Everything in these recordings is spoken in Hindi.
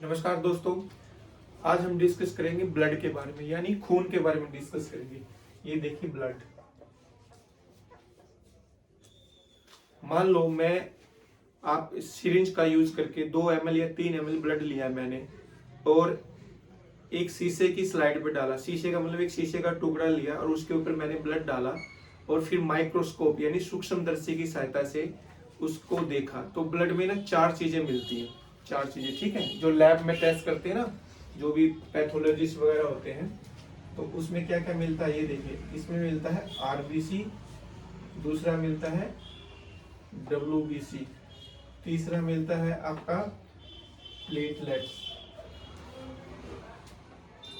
नमस्कार दोस्तों, आज हम डिस्कस करेंगे ब्लड के बारे में, यानी खून के बारे में डिस्कस करेंगे। ये देखिए ब्लड। मान लो आप इस सिरिंज का यूज करके 2 ml या 3 ml ब्लड लिया मैंने और एक शीशे की स्लाइड पे डाला। शीशे का मतलब एक शीशे का टुकड़ा लिया और उसके ऊपर मैंने ब्लड डाला और फिर माइक्रोस्कोप यानी सूक्ष्मदर्शी की सहायता से उसको देखा। तो ब्लड में ना 4 चीजें मिलती हैं। 4 चीजें, ठीक है, जो लैब में टेस्ट करते हैं ना, जो भी पैथोलॉजिस्ट वगैरह होते हैं, तो उसमें क्या क्या मिलता है ये देखिए। इसमें मिलता है आरबीसी, दूसरा मिलता है डब्ल्यूबीसी, तीसरा मिलता है आपका प्लेटलेट्स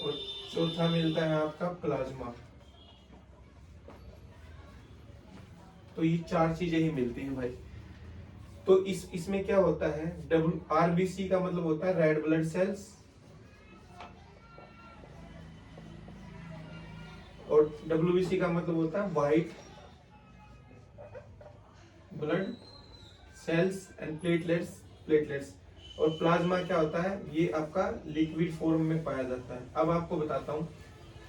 और चौथा मिलता है आपका प्लाज्मा। तो ये 4 चीजें ही मिलती हैं भाई। तो इसमें क्या होता है, आरबीसी का मतलब होता है रेड ब्लड सेल्स और डब्ल्यूबीसी का मतलब होता है white blood cells and platelets. और प्लाज्मा क्या होता है, ये आपका लिक्विड फॉर्म में पाया जाता है। अब आपको बताता हूँ,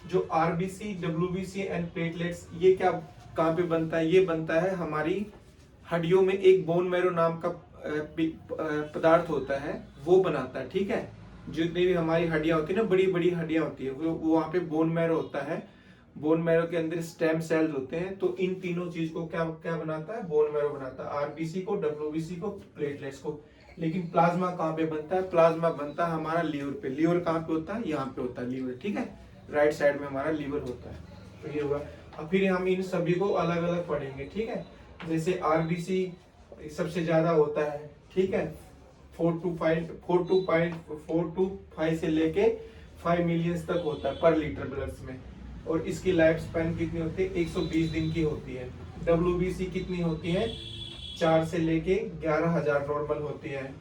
जो आरबीसी डब्ल्यूबीसी एंड प्लेटलेट्स ये क्या कहाँ पे बनता है, ये बनता है हमारी हड्डियों में। एक बोन मैरो नाम का पदार्थ होता है, वो बनाता है, ठीक है। जितनी भी हमारी हड्डियां होती है ना, बड़ी बड़ी हड्डियां होती है, वो वहां पे बोन मैरो होता है। बोन मैरो के अंदर स्टेम सेल्स होते हैं। तो इन तीनों चीज को क्या क्या बनाता है, बोन मैरो बनाता है, आरबीसी को, डब्ल्यूबीसी को, प्लेटलेट्स को। लेकिन प्लाज्मा कहाँ पे बनता है, प्लाज्मा बनता है हमारा लीवर पे। लीवर कहाँ पे होता है, यहाँ पे होता है लीवर, ठीक है। राइट साइड में हमारा लीवर होता है। तो ये हुआ। अब फिर हम इन सभी को अलग अलग पढ़ेंगे, ठीक है। जैसे आरबीसी सबसे ज्यादा होता है, ठीक है, 4 to 5 से लेके 5 मिलियन तक होता है पर लीटर ब्लड में। और इसकी लाइफ स्पैन कितनी होती है, 120 दिन की होती है। डब्ल्यूबीसी कितनी होती है, 4 से लेके 11,000 नॉर्मल होती है।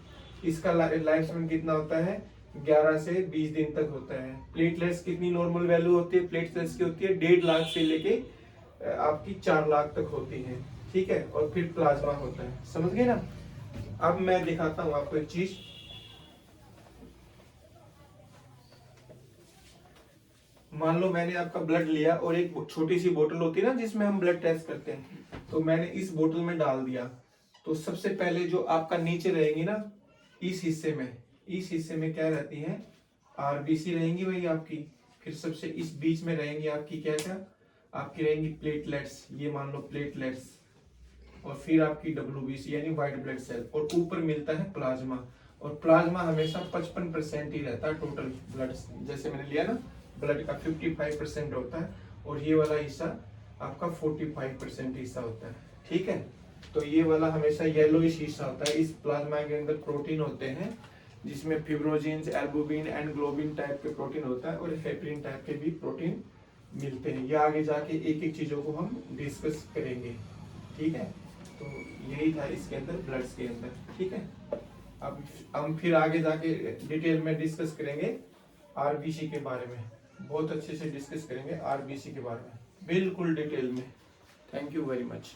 इसका लाइफ स्पैन कितना होता है, 11 से 20 दिन तक होता है। प्लेटलेट्स कितनी नॉर्मल वैल्यू होती है, प्लेटलेट्स की होती है 1.5 लाख से लेके आपकी 4 लाख तक होती है, ठीक है। और फिर प्लाज्मा होता है, समझ गए ना। अब मैं दिखाता हूं आपको एक चीज। मान लो मैंने आपका ब्लड लिया और एक छोटी सी बोतल होती है ना जिसमें हम ब्लड टेस्ट करते हैं, तो मैंने इस बोतल में डाल दिया। तो सबसे पहले जो आपका नीचे रहेगी ना, इस हिस्से में क्या रहती है, आरबीसी रहेंगी भाई आपकी। फिर सबसे इस बीच में रहेंगी आपकी क्या क्या, आपकी रहेंगी प्लेटलेट्स, ये मान लो प्लेटलेट्स। और फिर आपकी डब्ल्यूबीसी यानी व्हाइट ब्लड सेल, और ऊपर मिलता है प्लाज्मा। और प्लाज्मा हमेशा 55% ही रहता है टोटल ब्लड। जैसे मैंने लिया ना, ब्लड का 55% होता है और ये वाला हिस्सा आपका 45% हिस्सा होता है, ठीक है। तो ये वाला हमेशा येलोइश हिस्सा होता है। इस प्लाज्मा के अंदर प्रोटीन होते हैं, जिसमें फिब्रोजिन, एल्बुमिन एंड ग्लोबिन टाइप के प्रोटीन होता है और हेपरिन टाइप के भी प्रोटीन मिलते हैं। ये आगे जाके एक एक चीजों को हम डिस्कस करेंगे, ठीक है। तो यही था इसके अंदर, ब्लड्स के अंदर, ठीक है। अब हम फिर आगे जाके डिटेल में डिस्कस करेंगे आरबीसी के बारे में। बहुत अच्छे से डिस्कस करेंगे आरबीसी के बारे में, बिल्कुल डिटेल में। Thank you very much.